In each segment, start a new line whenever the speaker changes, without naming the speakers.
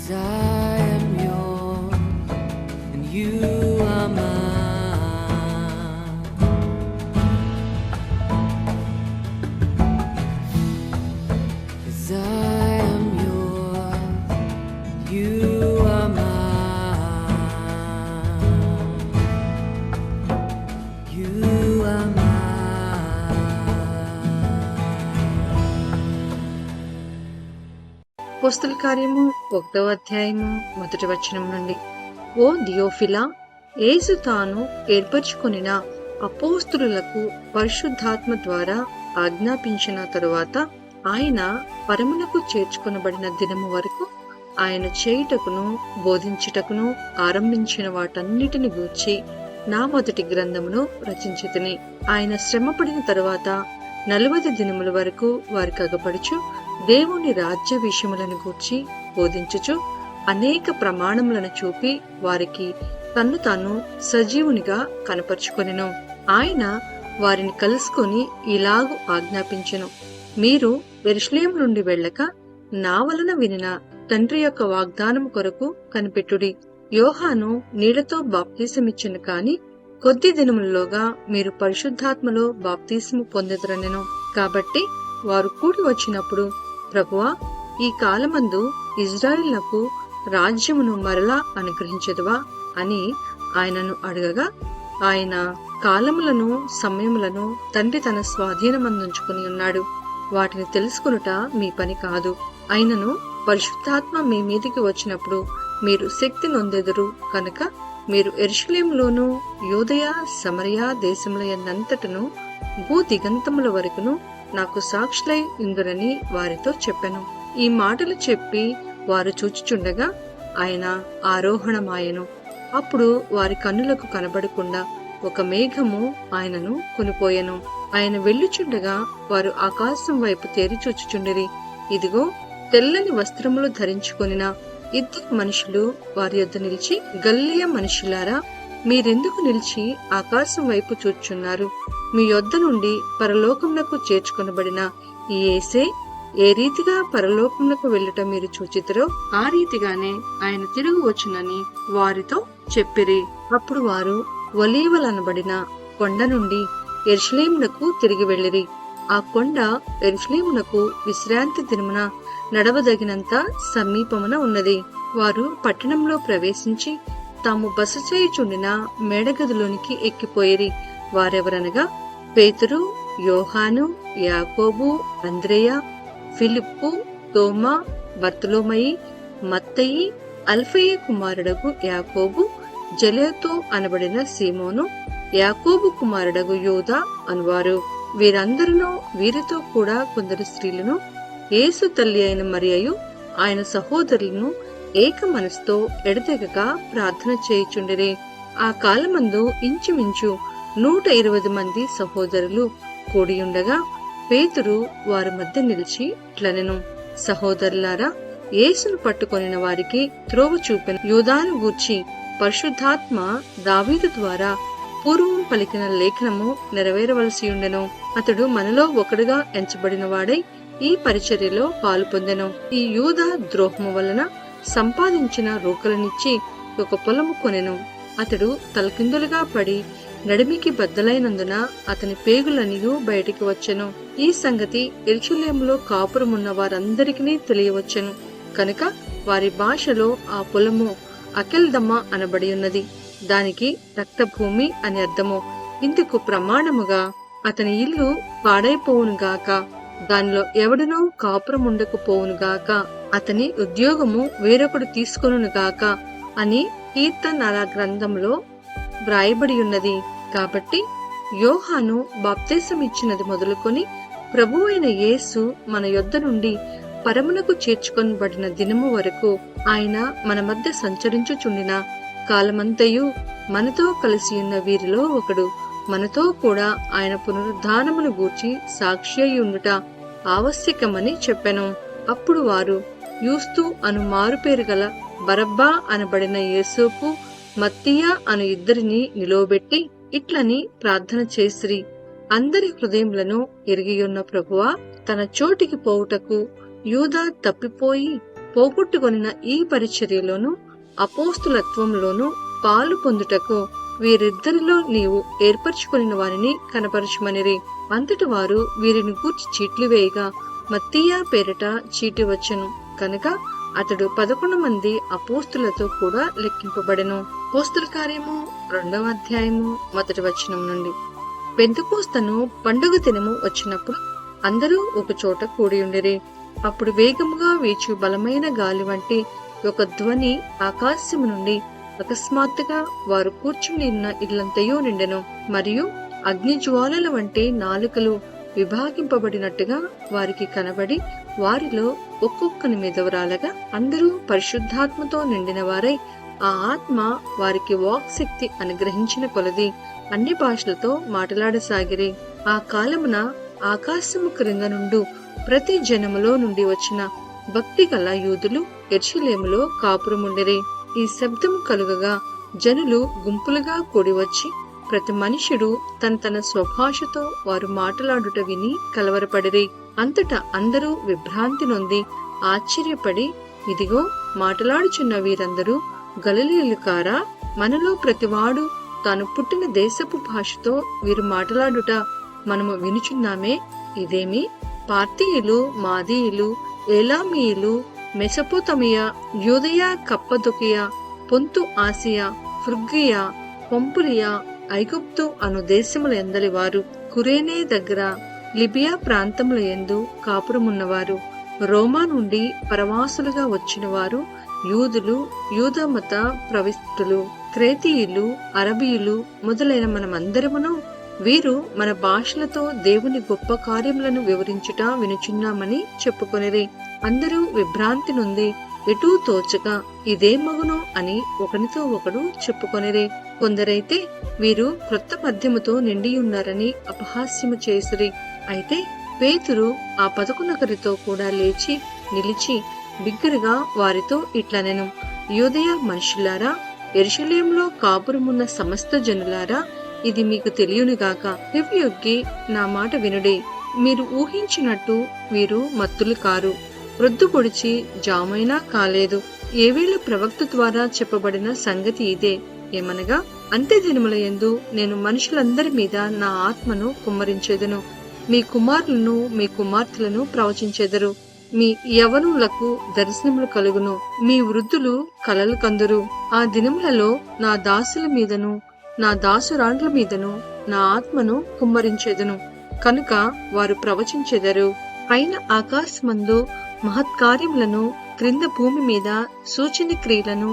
'Cause I am yours and you are mine. 'Cause I am yours, you are mine. You are mine.
అపోస్తల కార్యము 1వ అధ్యాయము 1వ వచనం నుండి. ఓ దియోఫిలా, యేసు తాను ఏర్పరచుకొనిన అపోస్తలులకు పరిశుద్ధాత్మ ద్వారా ఆజ్ఞాపించిన తరువాత ఆయన పరమునకు చేర్చుకొనబడిన దినము వరకు ఆయన చేయుటకును బోధించుటకును ఆరంభించిన వాటన్నిటిని గూర్చి నా మొదటి గ్రంథమును రచించితిని. ఆయన శ్రమపడిన తరువాత 40 దినముల వరకు వారికి అగపడుచు దేవుని రాజ్య విషయములను గూర్చి బోధించుచు అనేక ప్రమాణములను చూపి వారికి తన్ను తాను సజీవునిగా కనపరుచుకొనెను. ఆయన వారిని కలుసుకొని ఇలాగు ఆజ్ఞాపించెను, మీరు యెరూషలేము నుండి వెళ్ళక నా వలన వినిన తండ్రి యొక్క వాగ్దానము కొరకు కనిపెట్టుడి. యోహాను నీళ్లతో బాప్తీసమిచ్చెను కాని కొద్ది దినములలోగా మీరు పరిశుద్ధాత్మలో బాప్తీసము పొందెదరనెను. కాబట్టి వారు కూడి వచ్చినప్పుడు, ప్రభువా, ఈ కాలమందు ఇజ్రాయేలునకు రాజ్యమును మరలా అనుగ్రహించెదవా అని ఆయనను అడగగా, ఆయన కాలములను సమయములను తండ్రి తన స్వాధీనమందుంచుకుని ఉన్నాడు, వాటిని తెలుసుకొనుట మీ పని కాదు. అయినను పరిశుద్ధాత్మ మీ మీదికి వచ్చినప్పుడు మీరు శక్తి నొందెదరు కనుక మీరు యెరూషలేములోను యూదయ సమరయ దేశముల యందంతటను భూ దిగంతముల వరకును నాకు సాక్షులై ఇందురని వారితో చెప్పెను. ఈ మాటలు చెప్పి వారు చూచుచుండగా ఆయన ఆరోహణమాయెను. అప్పుడు వారి కన్నులకు కనబడకుండా ఒక మేఘము ఆయనను కొనిపోయెను. ఆయన వెళ్ళుచుండగా వారు ఆకాశం వైపు తేరి చూచుచుండిరి. ఇదిగో, తెల్లని వస్త్రములు ధరించుకొనిన 2 మనుషులు వారి యొద్ద నిలిచి, గలిలయ మనుషులారా, మీరెందుకు నిలిచి ఆకాశం వైపు చూచుచున్నారు? మీ యొద్ద నుండి పరలోకమునకు చేర్చుకొనబడిన ఈ యేసే ఏ రీతిగా పరలోకమునకు వెళ్ళుట మీరు చూచితిరో ఆ రీతిగానే ఆయన తిరిగి వచ్చునని వారితో చెప్పిరి. అప్పుడు వారు ఒలీవలనబడిన కొండ నుండి యెరూషలేమునకు తిరిగి వెళ్ళిరి. ఆ కొండ యెరూషలేమునకు విశ్రాంతి దినమున నడవదగినంత సమీపమున ఉన్నది. వారు పట్టణంలో ప్రవేశించి తాము బస చేయుచుండిన మేడగదిలోనికి ఎక్కిపోయిరి. వారెవరనగా పేతురు, యోహాను, యాకోబు, అంద్రెయ, ఫిలిప్పు, తోమా, బర్తలోమయి, మత్తయి, అల్ఫయి కుమారుడగు యాకోబు, జలేతో అనబడిన సీమోను, యాకోబు కుమారుడగు యోదా అనువారు. వీరందరూ వీరితో కూడా కొందరు స్త్రీలను, యేసు తల్లి అయిన మరియయు ఆయన సహోదరులను ఏక మనసుతో ఎడతెగక ప్రార్థన చేయుచుండిరి. ఆ కాలమందు ఇంచుమించు 120 మంది సహోదరులు కూడియుండగా పేతురు వారి మధ్య నిలిచి ఇట్లనెను, సహోదరులారా, యేసును పట్టుకొనిన వారికి త్రోవ చూపిన యూదాను గూర్చి పరిశుద్ధాత్మ దావీదు ద్వారా పూర్వం పలికిన లేఖనము నెరవేరవలసి ఉండెను. అతడు మనలో ఒకడుగా ఎంచబడిన వాడై ఈ పరిచర్యలో పాలు పొందెను. ఈ యూదా ద్రోహము వలన సంపాదించిన రూకలనిచ్చి ఒక పొలము కొనెను. అతడు తలకిందులుగా పడి నడిమికి బద్దలైనందున అతని పేగులనియు బయటికి వచ్చెను. ఈ సంగతి యెరూషలేములో కాపురమున్న వారందరికీ తెలియవచ్చెను కనుక వారి భాషలో ఆ పొలము అకెల్దమ అనబడి ఉన్నది. దానికి రక్తభూమి అని అర్థము. ఇందుకు ప్రమాణముగా అతని ఇల్లు పాడైపోవునుగాక, దానిలో ఎవడునూ కాపురముండకపోవునుగాక, అతని ఉద్యోగము వేరొకడు తీసుకొనుగాక అని కీర్తనల గ్రంథంలో వ్రాయబడి ఉన్నది. కాబట్టి యోహాను బాప్తిసమిచ్చినది మొదలుకొని ప్రభువైన యేసు మన యొద్ద నుండి పరమునకు చేర్చుకొనబడిన దినము వరకు ఆయన మన మధ్య సంచరించుచుండిన కాలమంతయు మనతో కలిసి ఉన్న వీరిలో ఒకడు మనతో కూడా ఆయన పునరుద్ధానమును గూర్చి సాక్షి అయి ఉండుట ఆవశ్యకమని చెప్పెను. అప్పుడు వారు యూస్తు అను మారుపేరు గల బరబ్బా అనబడిన యేసోపు, మత్తీయ అను ఇద్దరిని నిలువబెట్టి ఇట్లని ప్రార్థన చేసిరి, అందరి హృదయములను ఎరిగియున్న ప్రభువా, తన చోటికి పోవుటకు యూదా తప్పిపోయి పోగొట్టుకొనిన ఈ పరిచర్యలోను అపోస్తులత్వంలోను పాలు పొందుటకు వీరిద్దరిలో నీవు ఏర్పరచుకొనిన వారిని కనపరచుమనిరి. అంతటి వారు వీరిని గూర్చి చీట్లు వేయగా మత్తీయ పేరిట చీటి వచ్చెను కనుక అతడు 11 మంది అపోస్తులతో కూడా లెక్కింపబడెను. అపోస్తుల కార్యము 2వ అధ్యాయము 1వ వచనం నుండి. పెంతెకోస్తను పండుగ దినము వచ్చినప్పుడు అందరూ ఒక చోట కూడియుండిరి. అప్పుడు వేగముగా వీచు బలమైన గాలి వంటి ఒక ధ్వని ఆకాశము నుండి అకస్మాత్తుగా వారు కూర్చుని ఉన్న ఇల్లంతయో నిండెను. మరియు అగ్ని జ్వాలల వంటి నాలుకలు విభాగింపబడినట్టుగా వారికి కనబడి వారిలో ఒక్కొక్కని మీద రాలగా అందరూ పరిశుద్ధాత్మతో నిండిన వారై ఆ ఆత్మ వారికి వాక్ శక్తి అనుగ్రహించిన కొలది అన్ని భాషలతో మాట్లాడసాగిరి. ఆ కాలమున ఆకాశము క్రింద నుండి ప్రతి జనములో నుండి వచ్చిన భక్తి గల యూదులు యెరూషలేములో కాపురముండిరి. ఈ శబ్దం కలుగగా జనులు గుంపులుగా కూడి వచ్చి ప్రతి మనుష్యుడు తన స్వభాషతో వారు మాట్లాడుట విని కలవరపడిరి. అంతటా అందరూ విభ్రాంతి నొంది ఆశ్చర్యపడి, ఇదిగో మాట్లాడుచున్న వీరందరూ గలిలయులు కారా? మనలో ప్రతివాడు తాను పుట్టిన దేశపు భాషతో వీరు మాట్లాడుట మనము వినుచున్నామే. ఇదేమి పార్తీయులు, మాదీయులు, ఏలామీయులు, మెసపోతమియా, యూదయ, కప్పదొకియా, పొంతు ఆసియా, ఫ్రుగ్గియా, పంపులియా, ఐగుప్తు అను దేశముల ఎందలి వారు, కురేనే దగ్గర లిబియా ప్రాంతముల యందు కాపురమున్నవారు, రోమా నుండి పరవాసులుగా వచ్చిన వారు, యూదులు, యూదమత ప్రవిష్టులు, క్రేతీయులు, అరబీయులు మొదలైన మనమందరమును వీరు మన భాషలతో దేవుని గొప్ప కార్యములను వివరించుట వినుచున్నామని చెప్పుకొనిరి. అందరూ విభ్రాంతి నుండి ఎటూ తోచక ఇదే మగును అని ఒకనితో ఒకడు చెప్పుకొనిరి. కొందరైతే వీరు క్రొత్త పద్యముతో నిండి ఉన్నారని అపహాస్యము చేసిరి. అయితే పేతురు ఆ 11 కూడా లేచి నిలిచి బిగ్గరగా వారితో ఇట్లనెను, యూదయ మనుషులారా, యెరూషలేములో కాపురమున్న సమస్త జనులారా, ఇది మీకు తెలియనుగాక. చెవియొగ్గి నా మాట వినుడి. మీరు ఊహించినట్టు వీరు మత్తులు కారు, ప్రొద్దు పొడిచి జామైనా కాలేదు. ఏవేళ ప్రవక్త ద్వారా చెప్పబడిన సంగతి ఇదే, ఏమనగా అంత్యదినముల యందు నేను మనుషులందరి మీద నా ఆత్మను కుమ్మరించెదను. మీ కుమారులను మీ కుమార్తెలను ప్రవచించెదరు. మీ యవనులకు దర్శనములు కలుగును. మీ వృద్ధులు కలలు కందురు. ఆ దినములలో నా దాసుల మీదను నా దాసురాండ్ల మీదను నా ఆత్మను కుమ్మరించెదను కనుక వారు ప్రవచించెదరు. పైన ఆకాశమందు మహత్కార్యములను, క్రింద భూమి మీద సూచన క్రియలను,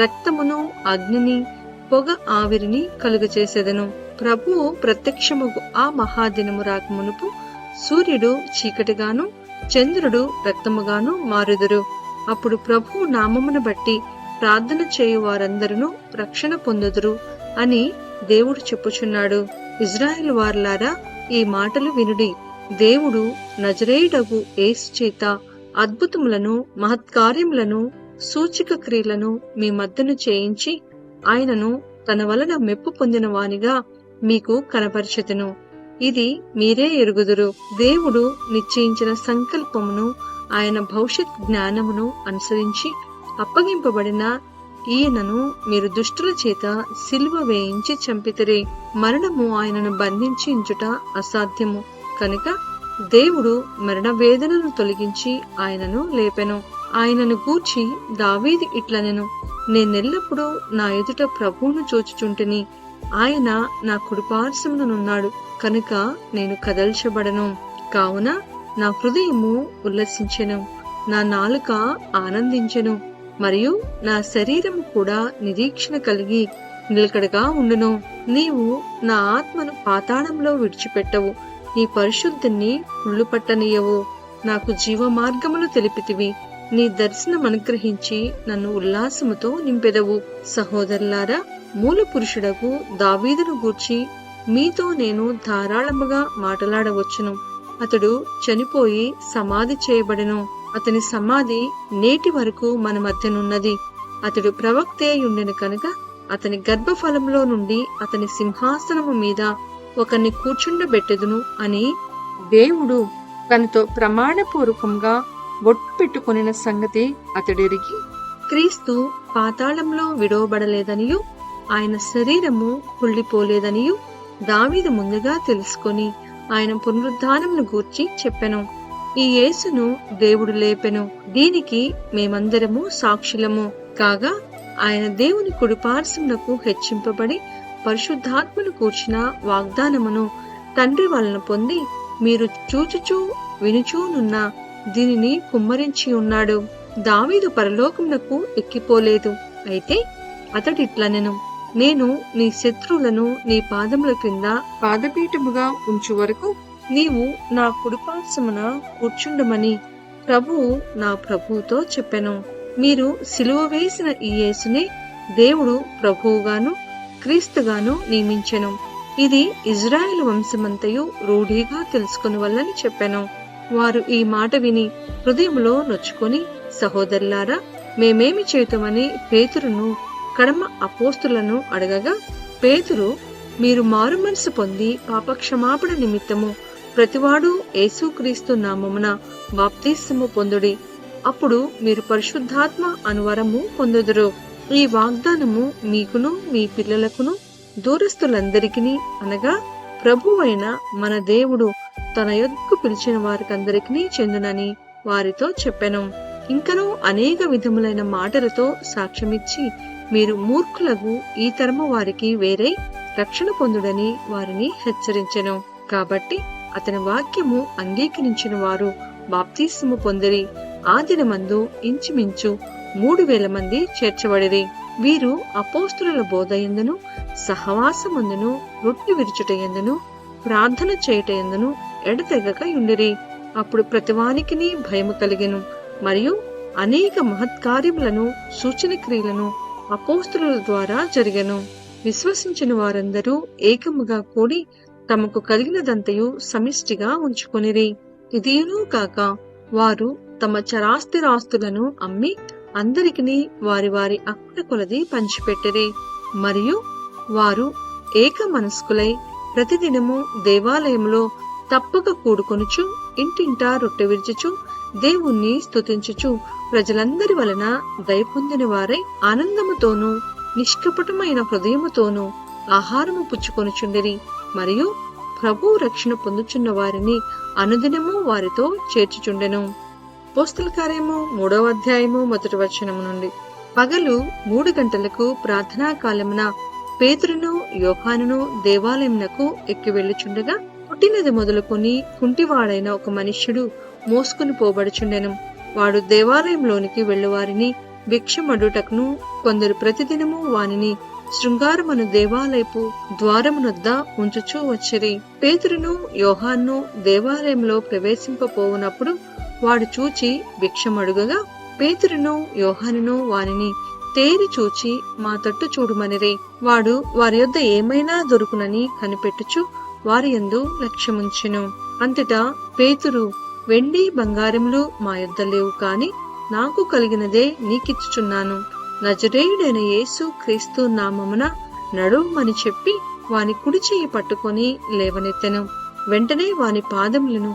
రక్తమును, అగ్నిని, పొగ ఆవిరిని కలుగచేసెదను. ప్రభువు ప్రత్యక్షముగు ఆ మహాదినము రాకమునుపు సూర్యుడు చీకటిగాను చంద్రుడు రక్తముగాను మారుదురు. అప్పుడు ప్రభువు నామమును బట్టి ప్రార్థన చేయు వారందరూ రక్షణ పొందుదురు అని దేవుడు చెప్పుచున్నాడు. ఇజ్రాయేలు వారలారా, ఈ మాటలు వినుడి. దేవుడు నజరేయుడగు యేసు చేత అద్భుతములను, మహత్కార్యములను, సూచక క్రియలను మీ మధ్యను చేయించి ఆయనను తన వలన మెప్పు పొందిన వానిగా మీకు కనపరచెదను. ఇది మీరే ఎరుగుదురు. దేవుడు నిశ్చయించిన సంకల్పమును, ఆయన భవిష్యత్ జ్ఞానమును అనుసరించి అప్పగింపబడిన ఈయనను మీరు దుష్టుల చేత సిలువ వేయించి చంపితిరి. మరణము ఆయనను బంధించి ఉంచుట అసాధ్యము కనుక దేవుడు మరణ వేదనను తొలగించి ఆయనను లేపెను. ఆయనను గూర్చి దావీదు ఇట్లనెను, నేనెల్లప్పుడూ నా ఎదుట ప్రభువును చూచుచుంటిని. ఆయన నా కుడిపార్శ్వమునున్నాడు కనుక నేను కదల్చబడను. కావున నా హృదయము ఉల్లసించెను, నా నాలుక ఆనందించెను, మరియు నా శరీరము కూడా నిరీక్షణ కలిగి నిలకడగా ఉండును. నీవు నా ఆత్మను పాతాళంలో విడిచిపెట్టవు, నీ పరిశుద్ధుని కుళ్ళు పట్టనీయవు. నాకు జీవ మార్గములు తెలిపితివి, నీ దర్శనం అనుగ్రహించి నన్ను ఉల్లాసముతో నింపెదవు. సహోదరులారా, మూల పురుషుడకు దావీదును గూర్చి మీతో నేను ధారాళముగా మాట్లాడవచ్చును. అతడు చనిపోయి సమాధి చేయబడెను. అతని సమాధి నేటి వరకు మన మధ్యనున్నది. అతడు ప్రవక్తే ఉండెను కనుక అతని గర్భఫలంలో నుండి అతని సింహాసనము మీద ఒకరిని కూర్చుండబెట్టెదును అని దేవుడు తనతో ప్రమాణపూర్వకంగా బొట్టు పెట్టుకొనిన సంగతి అతడెరిగి, క్రీస్తు పాతాళంలో విడవబడలేదనియు ఆయన శరీరము కుళ్ళిపోలేదనియు దావీదు ముందుగా తెలుసుకొని ఆయన పునరుద్ధానమును గూర్చి చెప్పెను. ఈ యేసును దేవుడు లేపెను, దీనికి మేమందరము సాక్షులము. కాగా ఆయన దేవుని కుడిపార్శ్వమునకు హెచ్చింపబడి పరిశుద్ధాత్మను కూర్చిన వాగ్దానమును తండ్రి వలన పొంది మీరు చూచుచూ వినుచూనున్న దీనిని కుమ్మరించి ఉన్నాడు. దావీదు పరలోకమునకు ఎక్కిపోలేదు, అయితే అతడిట్లనెను, నేను నీ శత్రువులను నీ పాదముల క్రింద పాదపీఠముగా ఉంచు వరకు నీవు నా కుడిపార్శ్వమున కూర్చుండమని ప్రభువు నా ప్రభువుతో చెప్పెను. మీరు సిలువ వేసిన ఈ యేసునే దేవుడు ప్రభువుగాను క్రీస్తుగాను నియమించెను. ఇది ఇజ్రాయేలు వంశమంతయు రూఢిగా తెలుసుకుని వల్లని చెప్పెను. వారు ఈ మాట విని హృదయములో నొచ్చుకొని, సహోదరులారా, మేమేమి చేతుమని పేతురును కడమ అపోస్తులను అడగగా, పేతురు, మీరు మారుమనసు పొంది పాపక్షమాపణ నిమిత్తము ప్రతివాడు యేసుక్రీస్తు నామమున బాప్తిస్మము పొందుడి, అప్పుడు మీరు పరిశుద్ధాత్మ అనువరము పొందుదురు. ఈ వాగ్దానము మీకును మీ పిల్లలకును దూరస్తులందరికీ, అనగా ప్రభువైన మన దేవుడు తన యొద్దకు పిలిచిన వారికందరికీ చెందునని వారితో చెప్పెను. ఇంకనూ అనేక విధములైన మాటలతో సాక్ష్యమిచ్చి, మీరు మూర్ఖులకు ఈ తరము వారికి వేరే రక్షణ పొందుడని వారిని హెచ్చరించెను. కాబట్టి అతని వాక్యము అంగీకరించిన వారు బాప్తిస్మము పొందిరి. ఆ దినమందు ఇంచుమించు 3,000 మంది చేర్చబడిరి. వీరు అపోస్తుల బోధయందును సహవాసమందును రొట్టె విరుచుటయందును ప్రార్థన చేయటయందును ఎడతెగక యుండిరి. అప్పుడు ప్రతివానికిని భయము కలిగెను. మరియు అనేక మహత్కార్యములను సూచన క్రియలను అపోస్తుల ద్వారా జరిగెను. విశ్వసించిన వారందరూ ఏకముగా కూడి తమకు కలిగినదంతయు సమిష్టిగా ఉంచుకొనిరి. ఇదియును కాక వారు తమ చరాస్తిరాస్తులను అమ్మి అందరికిని వారి వారి అక్కుల కొలది పంచిపెట్టిరి. మరియు వారు ఏక మనస్కులై ప్రతిదినము దేవాలయములో తప్పక కూడుకొనుచు ఇంటింటా రొట్టె విరుచుచు దేవుణ్ణి స్తుతించుచు ప్రజలందరి వలన దయ పొందిన వారై ఆనందముతోనూ నిష్కపటమైన హృదయముతోనూ ఆహారము పుచ్చుకొనుచుండిరి. మరియు ప్రభు రక్షణ పొందుచున్న వారిని అనుదినము వారితో చేర్చుచుండెను. అపోస్తల కార్యము 3వ అధ్యాయము 1వ వచనము నుండి. పగలు 3 గంటలకు ప్రార్థనా కాలమున పేతురును యోహానును దేవాలయమునకు ఎక్కి వెళ్ళుచుండగా, పుట్టినది మొదలుకొని కుంటివాడైన ఒక మనుష్యుడు మోసుకుని పోబడుచుండెను. వాడు దేవాలయంలోనికి వెళ్ళువారిని భిక్షమడుటకును కొందరు ప్రతిదినము వానిని శృంగారమును దేవాలయపు ద్వారమునొద్ద ఉంచుచూ వచ్చిరి. పేతురును యోహాను దేవాలయంలో ప్రవేశింపపోవునప్పుడు వాడు చూచి భిక్షమడుగగా, పేతురును యోహానును వానిని తేరి చూచి మా తట్టు చూడుమనిరే. వాడు వారి యొద్ద ఏమైనా దొరుకునని కనిపెట్టుచు వారి యందు లక్ష్యముంచెను. అంతటా పేతురు, వెండి బంగారములు మా యొద్ద లేవు, కాని నాకు కలిగినదే నీకిచ్చుచున్నాను. నజరేయుడైన యేసు క్రీస్తు నామమున నడువమని చెప్పి వాని కుడి చెయ్యి పట్టుకొని లేవనెత్తెను. వెంటనే వాని పాదములను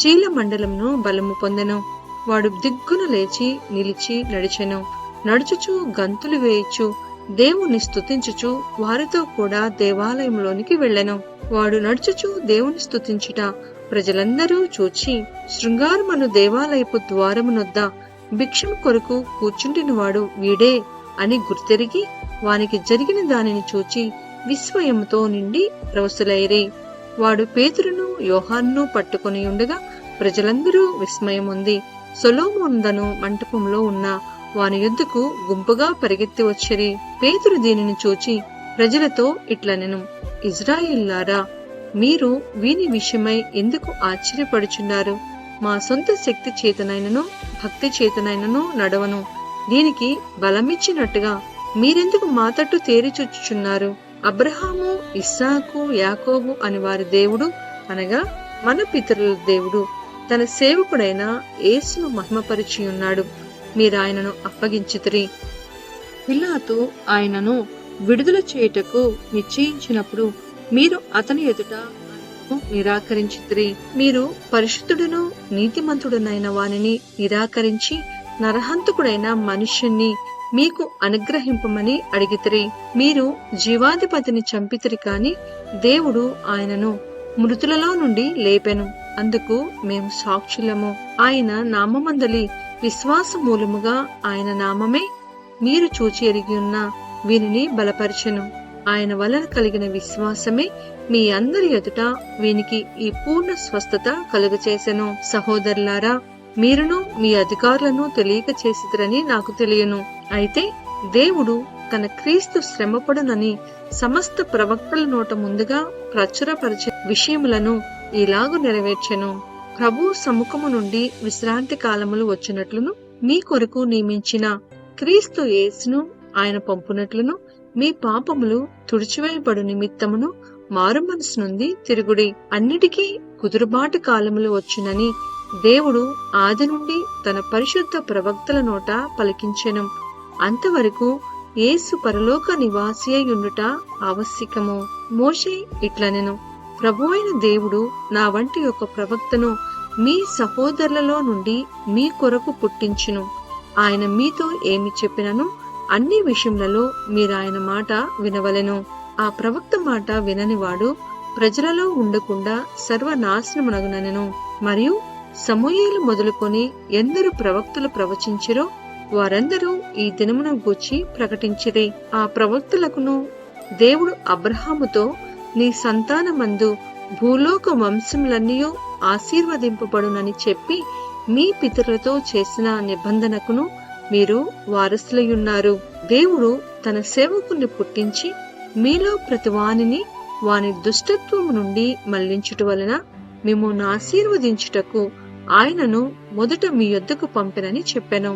చీల మండలమును బలము పొందెను. వాడు దిగ్గున లేచి నిలిచి నడిచెను. నడుచుచు గంతులు వేయిచు దేవుని స్తుతించుచు వారితో కూడా దేవాలయంలోనికి వెళ్ళెను. వాడు నడుచుచు దేవుని స్తుతించుట ప్రజలందరూ చూచి, శృంగారమును దేవాలయపు ద్వారమునొద్ద భిక్షము కొరకు కూర్చుంటినవాడు వీడే అని గుర్తెరిగి వానికి జరిగిన దానిని చూచి విస్మయముతో నిండి రవసులైరి. వాడు పేతురును యోహానును పట్టుకొని ఉండగా ప్రజలందరూ విస్మయముంది సొలొమోనుదను మంటపంలో ఉన్న వాని యొద్దకు గుంపుగా పరిగెత్తి వచ్చిరి. పేతురు దీనిని చూచి ప్రజలతో ఇట్లనెను, ఇజ్రాయేలులారా, మీరు వీని విషయమై ఎందుకు ఆశ్చర్యపడుచున్నారు? మా సొంత శక్తి చేతనైనను భక్తి చేతనైనను నడవను. దీనికి బలమిచ్చినట్టుగా మీరెందుకు మా తట్టు తేరి చూచుచున్నారు? అబ్రహాము, ఇస్సాకు, యాకోబు అని వారి దేవుడు, అనగా మన పితరుల దేవుడు తన సేవకుడైన యేసును మహిమపరిచి ఉన్నాడు. మీరాయనను అప్పగించితిరి. పిలాతు ఆయనను విడుదల చేయుటకు నిశ్చయించినప్పుడు మీరు అతని ఎదుట నిరాకరించితిరి. మీరు పరిశుద్ధుడును నీతిమంతుడునైన వానిని నిరాకరించి నరహంతకుడైన మనుష్యుణ్ణి మీకు అనుగ్రహింపమని అడిగితిరి. మీరు జీవాధిపతిని చంపితిరి కాని దేవుడు ఆయనను మృతులలో నుండి లేపెను. అందుకు మేము సాక్షులము. ఆయన నామమందలి విశ్వాస మూలముగా ఆయన నామమే మీరు చూచి ఎరిగి ఉన్న వీనిని బలపరచెను. ఆయన వలన కలిగిన విశ్వాసమే మీ అందరి ఎదుట వీనికి ఈ పూర్ణ స్వస్థత కలుగచేసెను. సహోదరులారా, మీరును మీ అధికారులను తెలియక చేసిరని నాకు తెలియను. అయితే దేవుడు తన క్రీస్తు శ్రమపడునని సమస్త ప్రవక్తల నోట ముందుగా ప్రచురపరిచే విషయములను ఇలాగు నెరవేర్చెను. ప్రభు సముఖము నుండి విశ్రాంతి కాలములు వచ్చినట్లును మీ కొరకు నియమించిన క్రీస్తు యేసును ఆయన పంపునట్లును మీ పాపములు తుడిచివేయబడు నిమిత్తమును మారు మనసు నుండి తిరుగుడి. అన్నిటికీ కుదురుబాటు కాలములు వచ్చునని దేవుడు ఆది నుండి తన పరిశుద్ధ ప్రవక్తల నోట పలికించెను. అంతవరకు యేసు పరలోక నివాసి అయి ఉండుట ఆవశ్యకము. మోషే ఇట్లనెను, ప్రభువైన దేవుడు నా వంటి ఒక ప్రవక్తను మీ సహోదరులలో నుండి మీ కొరకు పుట్టించును. ఆయన మీతో ఏమి చెప్పినను అన్ని విషయములలో మీరాయన మాట వినవలెను. ఆ ప్రవక్త మాట విననివాడు ప్రజలలో ఉండకుండా సర్వనాశనమునగునెను. మరియు సమూయేలు మొదలుకొని ఎందరు ప్రవక్తలు ప్రవచించిరో వారందరూ ఈ దినమును గూర్చి ప్రకటించిరి. ఆ ప్రవక్తలకును దేవుడు అబ్రహాముతో నీ సంతానమందు భూలోక వంశములన్నీయూ ఆశీర్వదింపబడునని చెప్పి మీ పితరులతో చేసిన నిబంధనకును మీరు వారసులయ్యున్నారు. దేవుడు తన సేవకుని పుట్టించి మీలో ప్రతి వానిని వాని దుష్టత్వము నుండి మళ్లించుట వలన మిమ్మును ఆశీర్వదించుటకు ఆయనను మొదట మీ యొద్దకు పంపెనని చెప్పెను.